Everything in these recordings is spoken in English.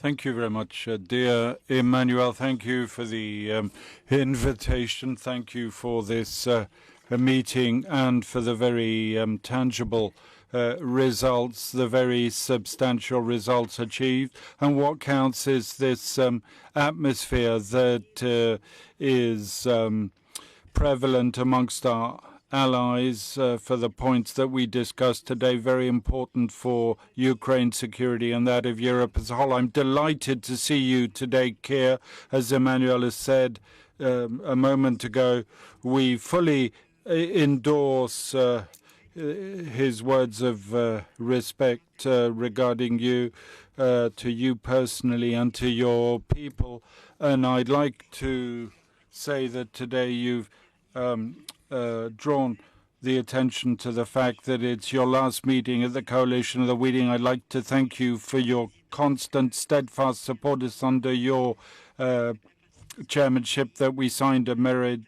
Thank you very much, dear Emmanuel. Thank you for the invitation. Thank you for this meeting and for the very tangible results, the very substantial results achieved. And what counts is this atmosphere that is prevalent amongst our allies for the points that we discussed today, very important for Ukraine's security and that of Europe as a whole. I'm delighted to see you today, Keir. As Emmanuel has said a moment ago, we fully endorse his words of respect regarding you, to you personally and to your people. And I'd like to say that today you've drawn the attention to the fact that it's your last meeting at the coalition of the meeting. I'd like to thank you for your constant, steadfast support. It's under your chairmanship that we signed a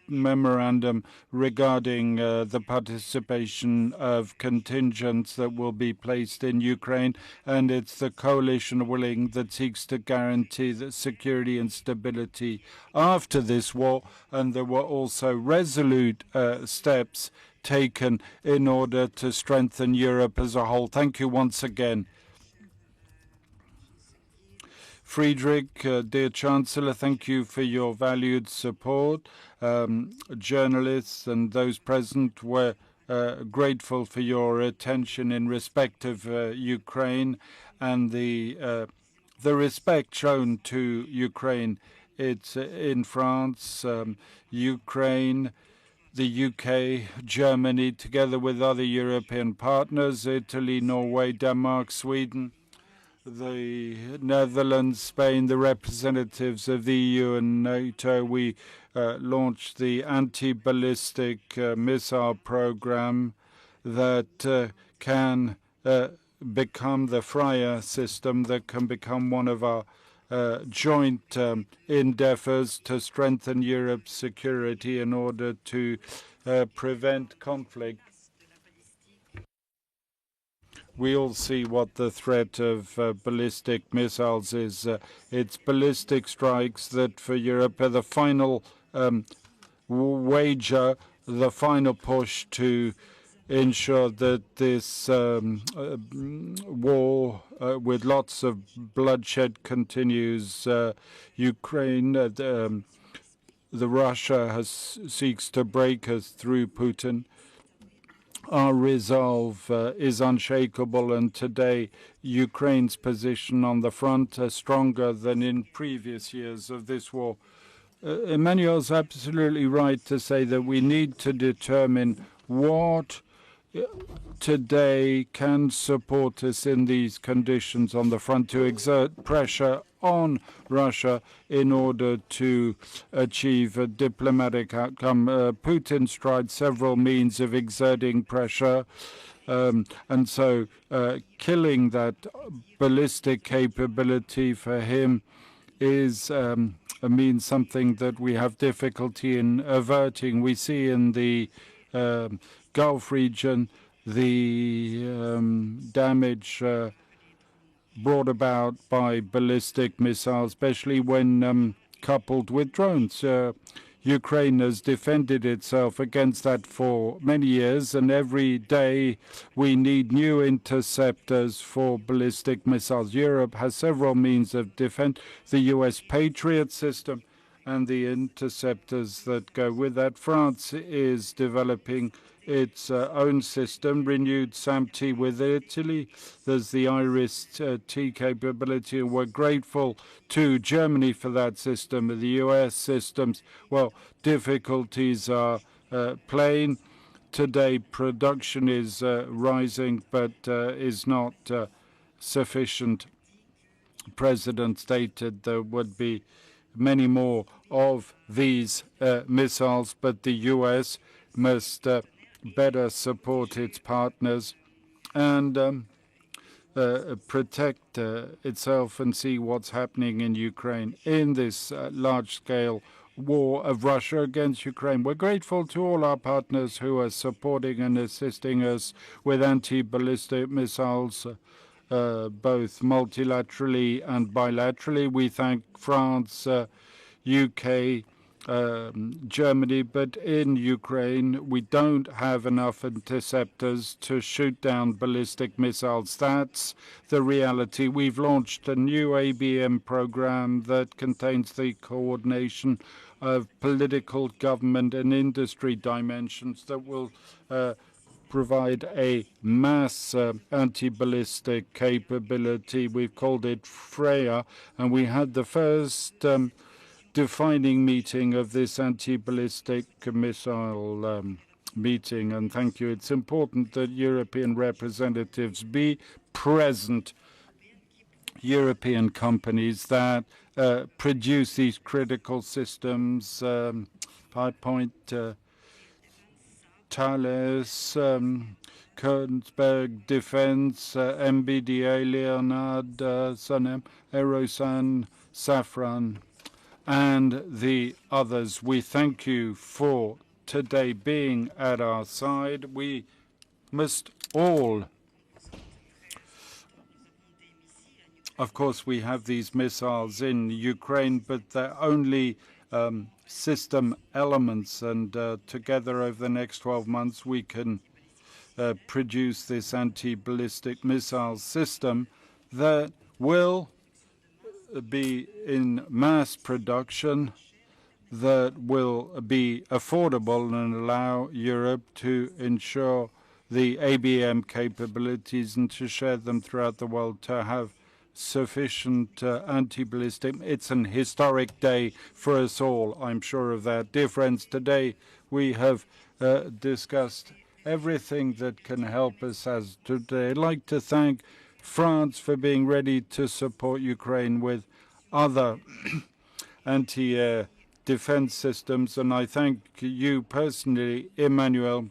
memorandum regarding the participation of contingents that will be placed in Ukraine, and it's the coalition willing that seeks to guarantee the security and stability after this war, and there were also resolute steps taken in order to strengthen Europe as a whole. Thank you once again. Friedrich, dear Chancellor, thank you for your valued support. Journalists and those present were grateful for your attention in respect of Ukraine and the respect shown to Ukraine. It's in France, Ukraine, the UK, Germany, together with other European partners, Italy, Norway, Denmark, Sweden, the Netherlands, Spain, the representatives of the EU and NATO. We launched the anti-ballistic missile program that can become the Freya system, that can become one of our joint endeavors to strengthen Europe's security in order to prevent conflict. We all see what the threat of ballistic missiles is. It's ballistic strikes that for Europe are the final wager, the final push to ensure that this war with lots of bloodshed continues. Ukraine, the Russia seeks to break us through Putin. Our resolve is unshakable, and today Ukraine's position on the front is stronger than in previous years of this war. Emmanuel's absolutely right to say that we need to determine what today can support us in these conditions on the front to exert pressure on Russia in order to achieve a diplomatic outcome. Putin's tried several means of exerting pressure, and so killing that ballistic capability for him is means something that we have difficulty in averting. We see in the Gulf region the damage brought about by ballistic missiles, especially when coupled with drones. Ukraine has defended itself against that for many years, and every day we need new interceptors for ballistic missiles. Europe has several means of defense, the US Patriot system and the interceptors that go with that. France is developing its own system, renewed SAMP-T with Italy. There's the IRIS-T capability, and we're grateful to Germany for that system. The US systems, well, difficulties are plain. Today, production is rising, but is not sufficient. The President stated there would be many more of these missiles, but the US must better support its partners and protect itself and see what's happening in Ukraine in this large-scale war of Russia against Ukraine. We're grateful to all our partners who are supporting and assisting us with anti-ballistic missiles, both multilaterally and bilaterally. We thank France, UK, Germany, but in Ukraine, we don't have enough interceptors to shoot down ballistic missiles. That's the reality. We've launched a new ABM program that contains the coordination of political, government, and industry dimensions that will provide a mass anti-ballistic capability. We've called it Freya, and we had the first defining meeting of this anti-ballistic missile meeting. And thank you. It's important that European representatives be present. European companies that produce these critical systems, PowerPoint, Thales, Koenigsberg Defense, MBDA, Leonard, Sanem, Aerosan, Safran, and the others. We thank you for today being at our side. We must all, of course, we have these missiles in Ukraine, but they're only system elements, and together over the next 12 months we can produce this anti-ballistic missile system that will be in mass production, that will be affordable and allow Europe to ensure the ABM capabilities and to share them throughout the world, to have sufficient anti-ballistic. It's an historic day for us all, I'm sure of that. Dear friends, today we have discussed everything that can help us as today. I'd like to thank France for being ready to support Ukraine with other anti-air defense systems, and I thank you personally, Emmanuel,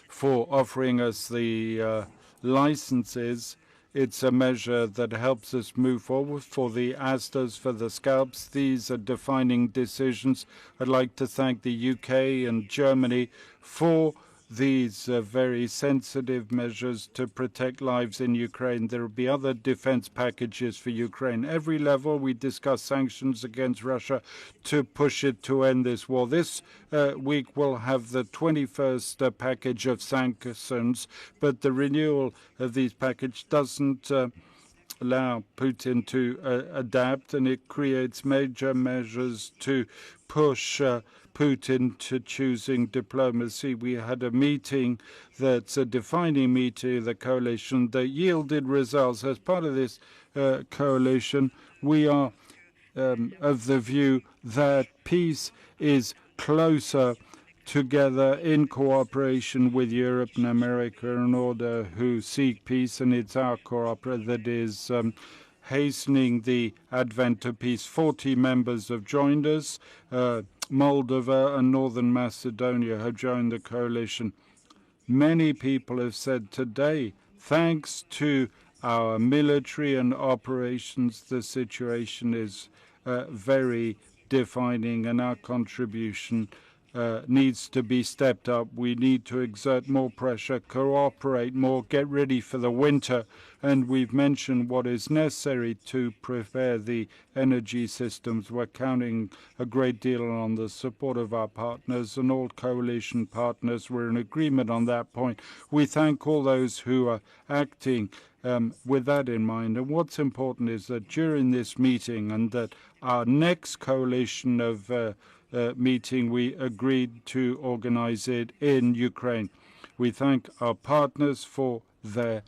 for offering us the licenses. It's a measure that helps us move forward for the Asters, for the Scalps. These are defining decisions. I'd like to thank the UK and Germany for these very sensitive measures to protect lives in Ukraine. There will be other defense packages for Ukraine. Every level, we discuss sanctions against Russia to push it to end this war. This week, we'll have the 21st package of sanctions, but the renewal of these packages doesn't allow Putin to adapt, and it creates major measures to push Putin to choosing diplomacy. We had a meeting that's a defining meeting of the coalition that yielded results. As part of this coalition, we are of the view that peace is closer together in cooperation with Europe and America in order who seek peace, and it's our cooperation that is hastening the advent of peace. 40 members have joined us. Moldova and Northern Macedonia have joined the coalition. Many people have said today, thanks to our military and operations, the situation is very defining, and our contribution needs to be stepped up. We need to exert more pressure, cooperate more, get ready for the winter, and we've mentioned what is necessary to prepare the energy systems. We're counting a great deal on the support of our partners and all coalition partners. We're in agreement on that point. We thank all those who are acting with that in mind. And what's important is that during this meeting and that our next coalition of meeting, we agreed to organize it in Ukraine. We thank our partners for their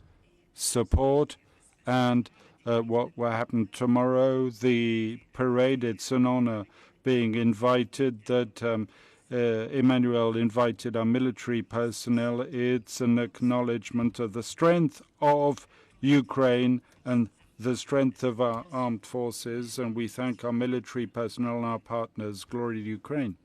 support, and what will happen tomorrow, the parade, it's an honor being invited, that Emmanuel invited our military personnel. It's an acknowledgement of the strength of Ukraine and the strength of our armed forces, and we thank our military personnel and our partners. Glory to Ukraine.